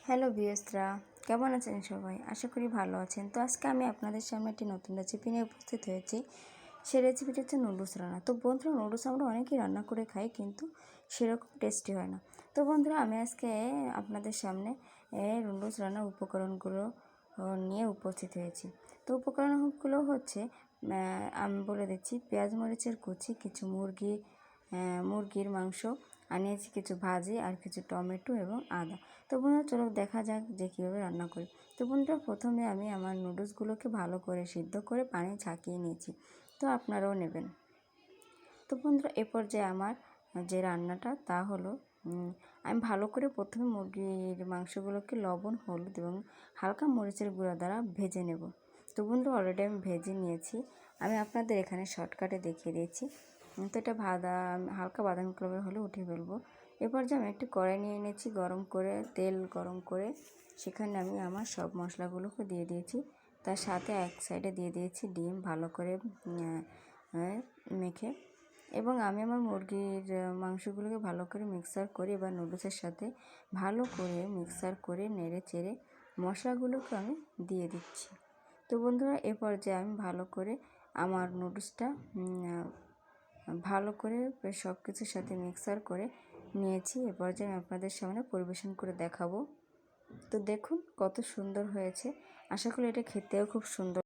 Hello ভিউয়ার্সরা, কেমন আছেন সবাই? আশা করি ভালো আছেন। তো আজকে আমি আপনাদের সামনে একটি নতুন রেসিপি নিয়ে উপস্থিত হয়েছি। সেই রেসিপিটি হচ্ছে নুডলস রান্না। তো বন্ধুরা, নুডলস আমরা অনেকেই রান্না করে খাই, কিন্তু সেরকম টেস্টি হয় না। তো বন্ধুরা, আমি আজকে আপনাদের সামনে নুডলস রান্নার উপকরণগুলো নিয়ে উপস্থিত হয়েছি। তো উপকরণগুলো হচ্ছে, আমি বলে দিচ্ছি: পেঁয়াজ মরিচের কুচি, কিছু মুরগির মাংস, আনিয়েছি কিছু ভাজি, আর কিছু টমেটো এবং আদা। তো বন্ধুরা, চলো দেখা যাক যে কীভাবে রান্না করি। তো বন্ধুরা, প্রথমে আমি আমার নুডলসগুলোকে ভালো করে সিদ্ধ করে পানি ছাঁকিয়ে নিয়েছি। তো আপনারাও নেবেন। তো বন্ধুরা, এ পর্যায়ে আমার যে রান্নাটা তা হলো, আমি ভালো করে প্রথমে মুরগির মাংসগুলোকে লবণ, হলুদ এবং হালকা মরিচের গুঁড়া দ্বারা ভেজে নেব। তো বন্ধুরা, অলরেডি আমি ভেজে নিয়েছি। আমি আপনাদের এখানে শর্টকাটে দেখিয়ে দিয়েছি। তো এটা হালকা বাদামি কালার হলে উঠিয়ে ফেলবো। এরপর যে আমি একটি কড়াই নিয়ে নিয়েছি, তেল গরম করে সেখানে আমি আমার সব মশলাগুলোকে দিয়ে দিয়েছি। তার সাথে এক সাইডে দিয়ে দিয়েছি ডিম, ভালো করে মেখে। এবং আমি আমার মুরগির মাংসগুলোকে ভালো করে মিক্সার করে এবার নুডলসের সাথে ভালো করে মিক্সার করে নেড়ে চেড়ে মশলাগুলোকে আমি দিয়ে দিচ্ছি। তো বন্ধুরা, এ পর্যায়ে আমি ভালো করে আমার নুডলসটা ভালো করে সব কিছুর সাথে মিক্সার করে নিয়েছি। এ পর্যায়ে আমি আপনাদের সামনে পরিবেশন করে দেখাবো। তো দেখুন কত সুন্দর হয়েছে। আশা করি এটা খেতেও খুব সুন্দর।